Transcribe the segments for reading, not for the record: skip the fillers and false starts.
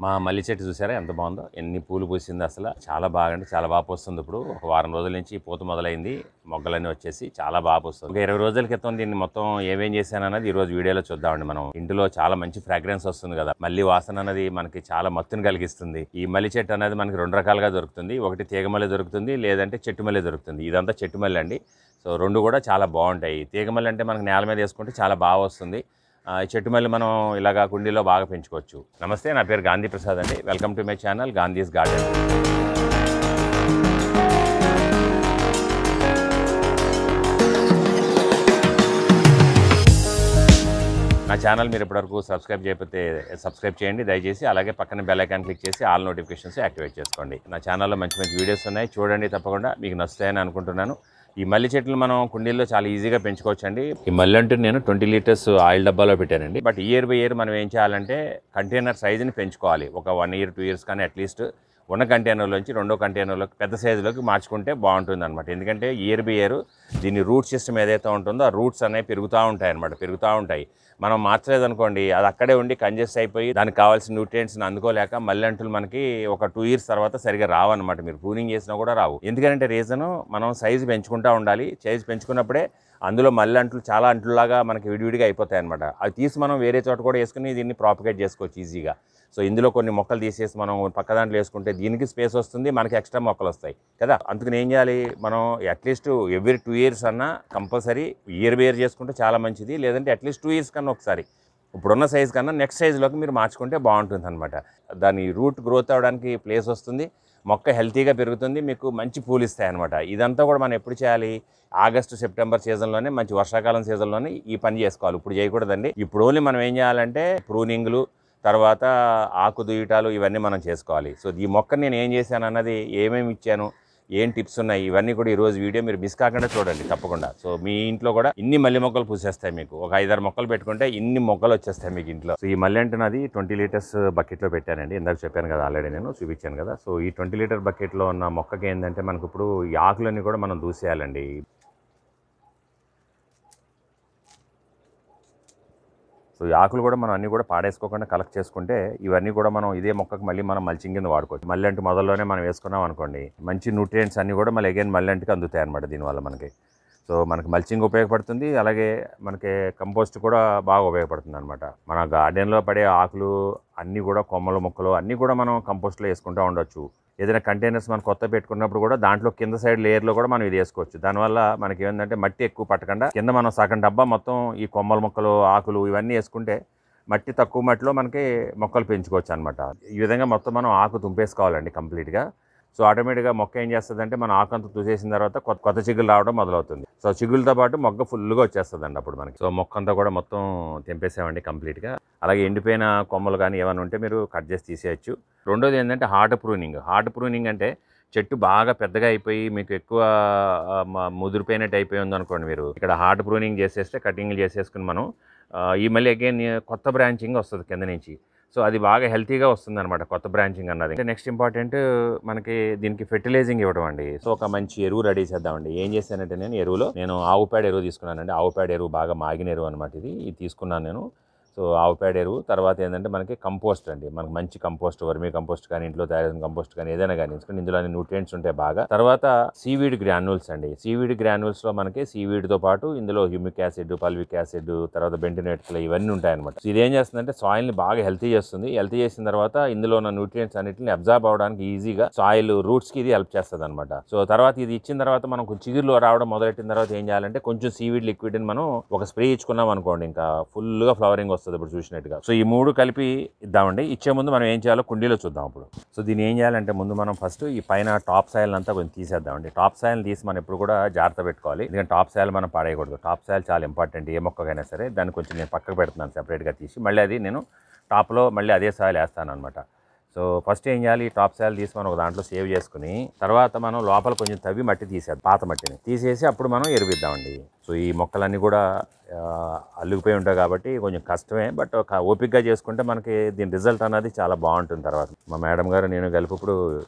మా మల్లి చెట్టు చూసారా ఎంత బాగుందో, ఎన్ని పూలు పూసింది అసలు. చాలా బాగా అంటే చాలా బాగా పూస్తుంది. ఇప్పుడు ఒక వారం రోజుల నుంచి పూత మొదలైంది, మొగ్గలన్నీ వచ్చేసి చాలా బాగా పూస్తుంది. ఒక 20 రోజుల క్రితం దీన్ని మొత్తం ఏమేం చేశాను అన్నది ఈ రోజు వీడియోలో చూద్దామండి. మనం ఇంటిలో చాలా మంచి ఫ్రాగ్రెన్స్ వస్తుంది కదా, మల్లి వాసన అనేది మనకి చాలా మత్తును కలిగిస్తుంది. ఈ మల్లి చెట్టు అనేది మనకి 2 రకాలుగా దొరుకుతుంది. ఒకటి తీగమల్లి దొరుకుతుంది, లేదంటే చెట్టు మల్లి దొరుకుతుంది. ఇదంతా చెట్టు మల్లి అండి. సో 2 కూడా చాలా బాగుంటాయి. తీగమల్లి అంటే మనకి నేల మీద వేసుకుంటే చాలా బాగా వస్తుంది. ఈ చెట్టు మల్లి మనం ఇలాగా కుండీలో బాగా పెంచుకోవచ్చు. నమస్తే, నా పేరు గాంధీ ప్రసాద్ అండి. Welcome to my channel Gandhi's garden. నా ఛానల్ మీరు ఇప్పటివరకు సబ్స్క్రైబ్ చేయకపోతే సబ్స్క్రైబ్ చేయండి దయచేసి. అలాగే పక్కన బెల్ ఐకాన్ క్లిక్ చేసి ఆల్ నోటిఫికేషన్స్ యాక్టివేట్ చేసుకోండి. నా ఛానల్లో మంచి మంచి వీడియోస్ ఉన్నాయి, చూడండి. తప్పకుండా మీకు నచ్చుతాయని అనుకుంటున్నాను. ఈ మల్లి చెట్లు మనం కుండీల్లో చాలా ఈజీగా పెంచుకోవచ్చండి. ఈ మల్లి అంటే నేను 20 లీటర్స్ ఆయిల్ డబ్బాలో పెట్టానండి. బట్ ఇయర్ బై ఇయర్ మనం ఏం చేయాలంటే కంటైనర్ సైజుని పెంచుకోవాలి. ఒక 1 year 2 years కానీ అట్లీస్ట్ ఉన్న కంటైనర్లోంచి 2వ కంటైనర్లోకి పెద్ద సైజులోకి మార్చుకుంటే బాగుంటుంది అనమాట. ఎందుకంటే ఇయర్ బై ఇయర్ దీని రూట్ సిస్టమ్ ఏదైతే ఉంటుందో ఆ రూట్స్ అనేవి పెరుగుతూ ఉంటాయి. మనం మార్చలేదనుకోండి, అది అక్కడే ఉండి కంజెస్ట్ అయిపోయి దానికి కావాల్సిన న్యూట్రియంట్స్ని అందుకోలేక మల్లి అంటులు మనకి ఒక 2 years తర్వాత సరిగా రావన్నమాట. మీరు ప్రూనింగ్ చేసినా కూడా రావు. ఎందుకంటే రీజను మనం సైజు పెంచుకుంటూ ఉండాలి. సైజు పెంచుకున్నప్పుడే అందులో మల్లి అంటులు చాలా అంటులాగా మనకి విడివిడిగా అయిపోతాయి అనమాట. అవి తీసి మనం వేరే చోట కూడా వేసుకుని దీన్ని ప్రాపగేట్ చేసుకోవచ్చు ఈజీగా. సో ఇందులో కొన్ని మొక్కలు తీసేసి మనం పక్క దాంట్లో వేసుకుంటే దీనికి స్పేస్ వస్తుంది, మనకి ఎక్స్ట్రా మొక్కలు వస్తాయి కదా. అందుకని ఏం చేయాలి, మనం అట్లీస్ట్ ఎవ్రీ 2 years అన్నా కంపల్సరీ ఇయర్ బై ఇయర్ చేసుకుంటే చాలా మంచిది. లేదంటే అట్లీస్ట్ 2 years కన్నా ఒకసారి ఇప్పుడున్న సైజు కన్నా నెక్స్ట్ సైజులోకి మీరు మార్చుకుంటే బాగుంటుంది అనమాట. దాని రూట్ గ్రోత్ అవ్వడానికి ప్లేస్ వస్తుంది, మొక్క హెల్తీగా పెరుగుతుంది, మీకు మంచి పూలు ఇస్తాయి అనమాట. ఇదంతా కూడా మనం ఎప్పుడు చేయాలి, ఆగస్టు సెప్టెంబర్ సీజన్లోనే, మంచి వర్షాకాలం సీజన్లోనే ఈ పని చేసుకోవాలి. ఇప్పుడు చేయకూడదండి. ఇప్పుడు ఓన్లీ మనం ఏం చేయాలంటే ప్రూనింగ్లు, తర్వాత ఆకు దుయ్యటాలు ఇవన్నీ మనం చేసుకోవాలి. సో ఈ మొక్కని నేను ఏం చేశాను అన్నది, ఏమేమి ఇచ్చాను, ఏం టిప్స్ ఉన్నాయి, ఇవన్నీ కూడా ఈరోజు వీడియో మీరు మిస్ కాకుండా చూడండి తప్పకుండా. సో మీ ఇంట్లో కూడా ఇన్ని మల్లి మొక్కలు పూసేస్తాయి. మీకు ఒక 5-6 మొక్కలు పెట్టుకుంటే ఇన్ని మొక్కలు వచ్చేస్తాయి మీకు ఇంట్లో. సో ఈ మల్లి అంటే నాది 20 లీటర్స్ బకెట్లో పెట్టానండి. ఇందాక చెప్పాను కదా, ఆల్రెడీ నేను చూపించాను కదా. సో ఈ 20 లీటర్ బకెట్లో ఉన్న మొక్కకి ఏంటంటే మనకు ఇప్పుడు ఈ ఆకులన్నీ కూడా మనం దూసేయాలండి. సో ఈ ఆకులు కూడా మనం అన్నీ కూడా పాడేసుకోకుండా కలెక్ట్ చేసుకుంటే ఇవన్నీ కూడా మనం ఇదే మొక్కకు మళ్ళీ మనం మల్చింగ్ కింద వాడుకోవచ్చు. మల్లి అంటు మొదల్లోనే మనం వేసుకున్నాం అనుకోండి, మంచి న్యూట్రియంట్స్ అన్నీ కూడా మళ్ళీ అగైన్ మల్లి అంటుకి అందుతాయి అనమాట దీనివల్ల మనకి. సో మనకి మల్చింగ్ ఉపయోగపడుతుంది, అలాగే మనకి కంపోస్ట్ కూడా బాగా ఉపయోగపడుతుంది అనమాట. మన గార్డెన్లో పడే ఆకులు అన్నీ కూడా, కొమ్మలు మొక్కలు అన్నీ కూడా మనం కంపోస్ట్లో వేసుకుంటూ ఉండొచ్చు. ఏదైనా కంటైనర్స్ మనం కొత్త పెట్టుకున్నప్పుడు కూడా దాంట్లో కింద సైడ్ లేయర్లో కూడా మనం ఇది వేసుకోవచ్చు. దానివల్ల మనకి ఏంటంటే మట్టి ఎక్కువ పట్టకుండా కింద మనం సగం డబ్బా మొత్తం ఈ కొమ్మల మొక్కలు, ఆకులు ఇవన్నీ వేసుకుంటే మట్టి తక్కువ మట్టిలో మనకి మొక్కలు పెంచుకోవచ్చు అనమాట. ఈ విధంగా మొత్తం మనం ఆకు తుంపేసుకోవాలండి కంప్లీట్గా. సో ఆటోమేటిక్గా మొక్క ఏం చేస్తుందంటే మనం ఆకంతా చూసేసిన తర్వాత కొత్త చిగులు రావడం మొదలవుతుంది. సో చిగులతో పాటు మొక్క ఫుల్గా వచ్చేస్తుందండి అప్పుడు మనకి. సో మొక్క అంతా కూడా మొత్తం తెంపేసామండి కంప్లీట్గా. అలాగే ఎండిపోయిన కొమ్మలు కానీ ఏమైనా ఉంటే మీరు కట్ చేసి తీసేయచ్చు. రెండోది ఏంటంటే హార్డ్ ప్రూనింగ్ అంటే చెట్టు బాగా పెద్దగా అయిపోయి మీకు ఎక్కువ ముదిరిపోయినట్టు అయిపోయి ఉందనుకోండి, మీరు ఇక్కడ హార్డ్ ప్రూనింగ్ చేసేస్తే, కటింగ్లు చేసేసుకుని మనం ఈ మళ్ళీ అగైన్ కొత్త బ్రాంచింగ్ వస్తుంది కింద నుంచి. సో అది బాగా హెల్తీగా వస్తుంది అనమాట కొత్త బ్రాంచింగ్ అన్నది. నెక్స్ట్ ఇంపార్టెంట్ మనకి దీనికి ఫెర్టిలైజింగ్ ఇవ్వడం అండి. సో ఒక మంచి ఎరువు రెడీ చేద్దామండి. ఏం చేశానంటే నేను ఆవు పేడ ఎరువు తీసుకున్నానండి. ఆవు పేడ ఎరువు బాగా మాగిన ఎరువు అనమాట. ఇది తీసుకున్నాను నేను. సో ఆవు పేడ ఎరువు తర్వాత ఏంటంటే మనకి కంపోస్ట్ అండి. మనకి మంచి కంపోస్ట్, వర్మీ కంపోస్ట్ కానీ, ఇంట్లో తయారైన కంపోస్ట్ కానీ ఏదైనా కానీ, ఎందుకంటే ఇందులో అన్ని న్యూట్రియంట్స్ ఉంటాయి బాగా. తర్వాత సీవీడ్ గ్రాన్యూల్స్ అండి. సీవీడ్ గ్రాన్యూల్స్లో మనకి సీవీడ్తో పాటు ఇందులో హ్యూమిక్ యాసిడ్, పల్విక్ యాసిడ్, తర్వాత బెంటోనేట్స్ ఇవన్నీ ఉంటాయన్నమాట. సో ఇదేం చేస్తుందంటే సాయిల్ని బాగా హెల్తీ చేస్తుంది. హెల్తీ చేసిన తర్వాత ఇందులో ఉన్న న్యూట్రియంట్స్ అన్నింటిని అబ్జార్బ్ అవడానికి ఈజీగా సాయిల్ రూట్స్కి ఇది హెల్ప్ చేస్తుంది అనమాట. సో తర్వాత ఇది ఇచ్చిన తర్వాత మనం చిగురులో రావడం మొదలెట్టిన తర్వాత ఏం చేయాలంటే కొంచెం సీవీడ్ లిక్విడ్ని మనం ఒక స్ప్రే ఇచ్చుకున్నాం అనుకోండి, ఇంకా ఫుల్గా ఫ్లవరింగ్ వస్తుంది ఇప్పుడు చూసినట్టుగా. సో ఈ 3 కలిపి ఇద్దామండి. ఇచ్చే ముందు మనం ఏం చేయాలో కుండీలో చూద్దాం ఇప్పుడు. సో దీన్ని ఏం చేయాలంటే ముందు మనం ఫస్ట్ ఈ పైన టాప్ సాయిల్ అంతా కొంచెం తీసేద్దామండి. టాప్ సాయిల్ తీసి మనం ఎప్పుడు కూడా జాగ్రత్త పెట్టుకోవాలి, ఎందుకంటే టాప్ సాయిల్ మనం పాడేయకూడదు. టాప్ సాయిల్ చాలా ఇంపార్టెంట్ ఏ మొక్కకైనా సరే. దాన్ని కొంచెం నేను పక్కకు పెడుతున్నాను సెపరేట్గా తీసి, మళ్ళీ అది నేను టాప్లో మళ్ళీ అదే సాయిల్ వేస్తాను అనమాట. సో ఫస్ట్ ఏం చేయాలి, ఈ టాప్ సాయిల్ తీసి మనం ఒక దాంట్లో సేవ్ చేసుకుని తర్వాత మనం లోపల కొంచెం తవ్వి మట్టి తీసేది, పాత మట్టిని తీసేసి అప్పుడు మనం ఎరువిద్దామండి. సో ఈ మొక్కలన్నీ కూడా అల్లుకుపోయి ఉంటాయి కాబట్టి కొంచెం కష్టమే, బట్ ఓపికగా చేసుకుంటే మనకి దీని రిజల్ట్ అనేది చాలా బాగుంటుంది. తర్వాత మా మేడం గారు నేను కలిపి ఇప్పుడు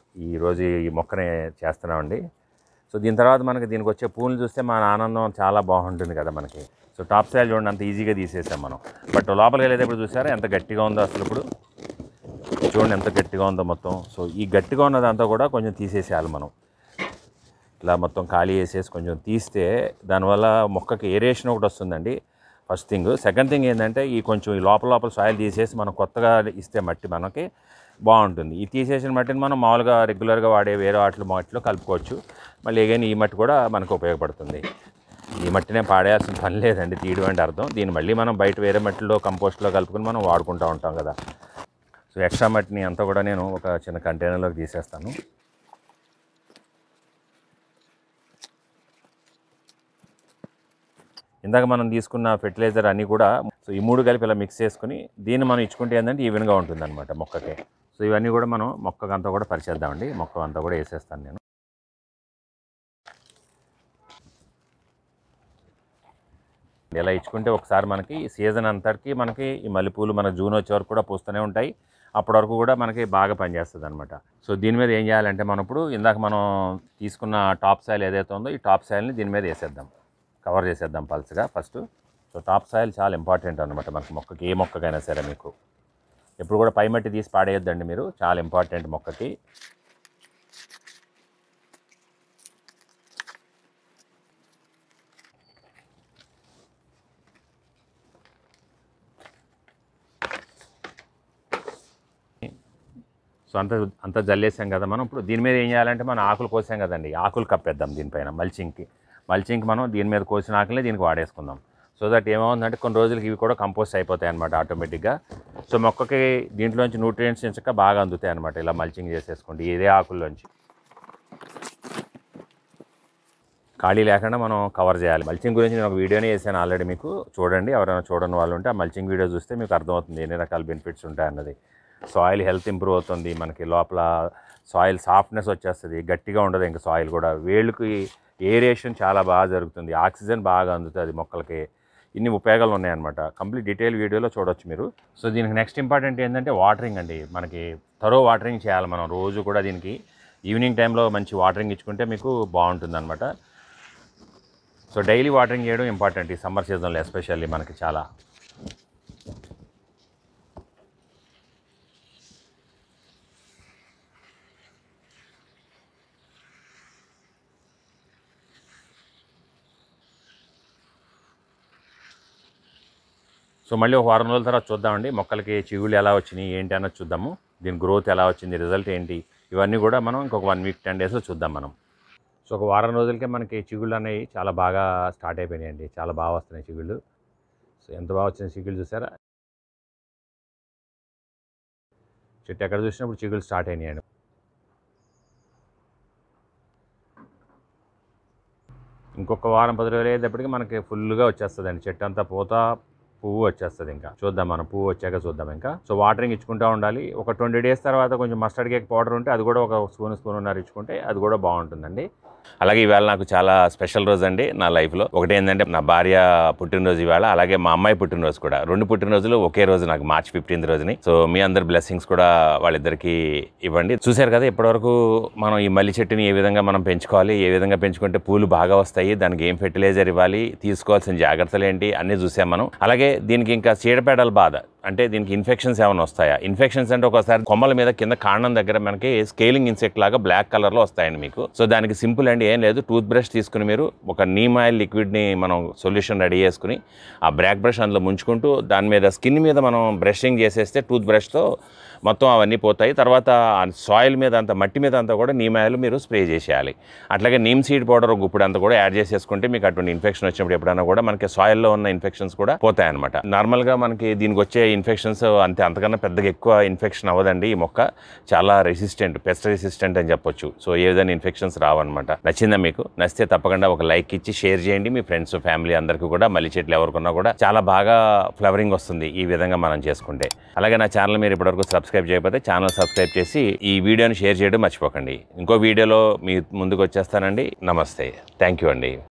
ఈరోజు ఈ మొక్కనే చేస్తున్నామండి. సో దీని తర్వాత మనకి దీనికి వచ్చే పూలు చూస్తే మన ఆనందం చాలా బాగుంటుంది కదా మనకి. సో టాప్ సాయిల్ చూడండి అంత ఈజీగా తీసేసాం మనం, బట్ లోపలికి వెళ్ళేటప్పుడు చూసారా ఎంత గట్టిగా ఉందో అసలు. ఇప్పుడు చూడండి ఎంత గట్టిగా ఉందో మొత్తం. సో ఈ గట్టిగా ఉన్నదంతా కూడా కొంచెం తీసేసేయాలి మనం. ఇలా మొత్తం ఖాళీ చేసేసి కొంచెం తీస్తే దానివల్ల మొక్కకి ఏరేషన్ ఒకటి వస్తుందండి ఫస్ట్ థింగ్. సెకండ్ థింగ్ ఏంటంటే ఈ కొంచెం ఈ లోపల సాయిల్ తీసేసి మనం కొత్తగా ఇస్తే మట్టి మనకి బాగుంటుంది. ఈ తీసేసిన మట్టిని మనం మామూలుగా రెగ్యులర్గా వాడే వేరే మట్టిలో కలుపుకోవచ్చు. మళ్ళీ ఏగైనా ఈ మట్టి కూడా మనకు ఉపయోగపడుతుంది. ఈ మట్టినే పాడేయాల్సిన పని లేదండి, తీయడం అంటే అర్థం. దీన్ని మళ్ళీ మనం బయట వేరే మట్టిలో కంపోస్ట్లో కలుపుకొని మనం వాడుకుంటూ ఉంటాం కదా. సో ఎక్స్ట్రా మట్టిని అంతా కూడా నేను ఒక చిన్న కంటైనర్లోకి తీసేస్తాను. ఇందాక మనం తీసుకున్న ఫెర్టిలైజర్ అన్నీ కూడా సో ఈ 3 కలిపి ఇలా మిక్స్ చేసుకుని దీన్ని మనం ఇచ్చుకుంటే ఏంటంటే ఈవెన్గా ఉంటుందన్నమాట మొక్కకి. సో ఇవన్నీ కూడా మనం మొక్కకంతా కూడా పరిచేద్దామండి. మొక్క అంతా కూడా వేసేస్తాను నేను. ఇలా ఇచ్చుకుంటే ఒకసారి మనకి సీజన్ అంతటికి మనకి ఈ మల్లెపూలు మన జూన్ వచ్చే వరకు కూడా పూస్తూనే ఉంటాయి. అప్పటి వరకు కూడా మనకి బాగా పనిచేస్తుంది అనమాట. సో దీని మీద ఏం చేయాలంటే మనం ఇప్పుడు ఇందాక మనం తీసుకున్న టాప్ సాయిల్ ఏదైతే ఉందో ఈ టాప్ సాయిల్ని దీని మీద వేసేద్దాం, కవర్ చేసేద్దాం పల్స్గా ఫస్ట్. సో టాప్ సాయిల్ చాలా ఇంపార్టెంట్ అనమాట మనకి మొక్కకి, ఏ మొక్కకైనా సరే. మీకు ఎప్పుడు కూడా పై మట్టి తీసి పాడేయొద్దండి మీరు, చాలా ఇంపార్టెంట్ మొక్కకి. సో అంతా జల్లేసాం కదా మనం. ఇప్పుడు దీని మీద ఏం చేయాలంటే మనం ఆకులు కోసాం కదండి, ఆకులు కప్పేద్దాం దీనిపైన మల్చింగ్కి మనం దీని మీద కోసిన ఆకులే దీనికి వాడేసుకుందాం. సో దట్ ఏమవుతుందంటే కొన్ని రోజులకి ఇవి కూడా కంపోస్ట్ అయిపోతాయి అనమాట ఆటోమేటిక్గా. సో మొక్కకి దీంట్లోంచి న్యూట్రియంట్స్ ఎంచక బాగా అందుతాయి అనమాట ఇలా మల్చింగ్ చేసేసుకోండి ఇదే ఆకుల్లోంచి. ఖాళీ లేకుండా మనం కవర్ చేయాలి. మల్చింగ్ గురించి నేను ఒక వీడియోనే చేశాను ఆల్రెడీ, మీకు చూడండి. ఎవరైనా చూడని వాళ్ళు ఉంటే ఆ మల్చింగ్ వీడియో చూస్తే మీకు అర్థమవుతుంది ఎన్ని రకాల బెనిఫిట్స్ ఉంటాయన్నది. సాయిల్ హెల్త్ ఇంప్రూవ్ అవుతుంది, మనకి లోపల సాయిల్ సాఫ్ట్నెస్ వచ్చేస్తుంది, గట్టిగా ఉండదు ఇంకా సాయిల్ కూడా. వేళ్ళకి ఏరేషన్ చాలా బాగా జరుగుతుంది, ఆక్సిజన్ బాగా అందుతుంది మొక్కలకి. ఇన్ని ఉపయోగాలు ఉన్నాయన్నమాట. కంప్లీట్ డీటెయిల్ వీడియోలో చూడొచ్చు మీరు. సో దీనికి నెక్స్ట్ ఇంపార్టెంట్ ఏంటంటే వాటరింగ్ అండి. మనకి థరో వాటరింగ్ చేయాలి మనం రోజు కూడా. దీనికి ఈవినింగ్ టైంలో మంచి వాటరింగ్ ఇచ్చుకుంటే మీకు బాగుంటుంది అనమాట. సో డైలీ వాటరింగ్ చేయడం ఇంపార్టెంట్ ఈ సమ్మర్ సీజన్లో ఎస్పెషల్లీ మనకి చాలా. సో మళ్ళీ ఒక వారం రోజుల తర్వాత చూద్దామండి మొక్కలకి చిగుళ్ళు ఎలా వచ్చినాయి ఏంటి అన్నది చూద్దాము. దీని గ్రోత్ ఎలా వచ్చింది, రిజల్ట్ ఏంటి, ఇవన్నీ కూడా మనం ఇంకొక 1 వీక్ 10 డేస్లో చూద్దాం మనం. సో ఒక వారం రోజులకే మనకి చిగుళ్ళు అనేవి చాలా బాగా స్టార్ట్ అయిపోయినాయండి, చాలా బాగా వస్తున్నాయి చిగుళ్ళు. సో ఎంత బాగా వచ్చిన చిగుళ్ళు చూసారా, చెట్టు ఎక్కడ చూసినప్పుడు చిగుళ్ళు స్టార్ట్ అయినాయండి. ఇంకొక వారం 10 రోజులు అయ్యేటప్పటికి మనకి ఫుల్గా వచ్చేస్తుందండి చెట్టు అంతా, పువ్వు వచ్చేస్తుంది. ఇంకా చూద్దాం మనం, పువ్వు వచ్చాక చూద్దాం ఇంకా. సో వాటరింగ్ ఇచ్చుకుంటూ ఉండాలి. ఒక 20 డేస్ తర్వాత కొంచెం మస్టర్డ్ కేక్ పౌడర్ ఉంటే అది కూడా ఒక స్పూన్నర ఇచ్చుకుంటే అది కూడా బాగుంటుందండి. అలాగే ఈవేళ నాకు చాలా స్పెషల్ రోజు అండి నా లైఫ్లో. ఒకటి ఏంటంటే నా భార్య పుట్టినరోజు ఈవేళ, అలాగే మా అమ్మాయి పుట్టినరోజు కూడా. 2 పుట్టినరోజులు ఒకే రోజు నాకు, March 15th రోజుని. సో మీ అందరి బ్లెస్సింగ్స్ కూడా వాళ్ళిద్దరికి ఇవ్వండి. చూశారు కదా ఇప్పటివరకు మనం ఈ మల్లి చెట్టుని ఏ విధంగా మనం పెంచుకోవాలి, ఏ విధంగా పెంచుకుంటే పూలు బాగా వస్తాయి, దానికి ఏం ఫెర్టిలైజర్ ఇవ్వాలి, తీసుకోవాల్సిన జాగ్రత్తలు ఏంటి అన్నీ చూసాం మనం. అలాగే దీనికి ఇంకా చీడపేడల బాధ అంటే దీనికి ఇన్ఫెక్షన్స్ ఏమైనా వస్తాయా. ఇన్ఫెక్షన్స్ అంటే ఒకసారి కొమ్మల మీద కింద కాండం దగ్గర మనకి స్కేలింగ్ ఇన్సెక్ట్ లాగా బ్లాక్ కలర్లో వస్తాయండి మీకు. సో దానికి సింపుల్ అండి, ఏం లేదు, టూత్ బ్రష్ తీసుకుని మీరు ఒక నీమ్ ఆయిల్ లిక్విడ్ని మనం సొల్యూషన్ రెడీ చేసుకుని ఆ బ్లాక్ బ్రష్ అందులో ముంచుకుంటూ దాని మీద స్కిన్ మీద మనం బ్రషింగ్ చేసేస్తే టూత్ బ్రష్తో మొత్తం అవన్నీ పోతాయి. తర్వాత సాయిల్ మీద అంతా, మట్టి మీద అంతా కూడా నీమ్ ఆయిల్ మీరు స్ప్రే చేసేయాలి. అట్లాగే నీమ్ సీడ్ పౌడర్ గుప్పుడు అంతా కూడా యాడ్ చేసేసుకుంటే మీకు అటువంటి ఇన్ఫెక్షన్ వచ్చినప్పుడు ఎప్పుడైనా కూడా మనకి సాయిల్లో ఉన్న ఇన్ఫెక్షన్స్ కూడా పోతాయి అనమాట. నార్మల్గా మనకి దీనికి వచ్చే ఇన్ఫెక్షన్స్ అంతకన్నా పెద్దగా ఎక్కువ ఇన్ఫెక్షన్ అవ్వదండి. ఈ మొక్క చాలా రెసిస్టెంట్, పెస్ట్ రెసిస్టెంట్ అని చెప్పొచ్చు. సో ఏ విధంగా ఇన్ఫెక్షన్స్ రావన్నమాట. నచ్చిందా మీకు? నచ్చితే తప్పకుండా ఒక లైక్ ఇచ్చి షేర్ చేయండి మీ ఫ్రెండ్స్ ఫ్యామిలీ అందరికీ కూడా. మల్లి చెట్లు ఎవరికన్నా కూడా చాలా బాగా ఫ్లవరింగ్ వస్తుంది ఈ విధంగా మనం చేసుకుంటే. అలాగే నా ఛానల్ మీరు ఇప్పటివరకు సబ్స్క్రైబ్ చేయకపోతే ఛానల్ సబ్స్క్రైబ్ చేసి ఈ వీడియోని షేర్ చేయడం మర్చిపోకండి. ఇంకో వీడియోలో మీ ముందుకు వచ్చేస్తానండి. నమస్తే, థ్యాంక్ యూ అండి.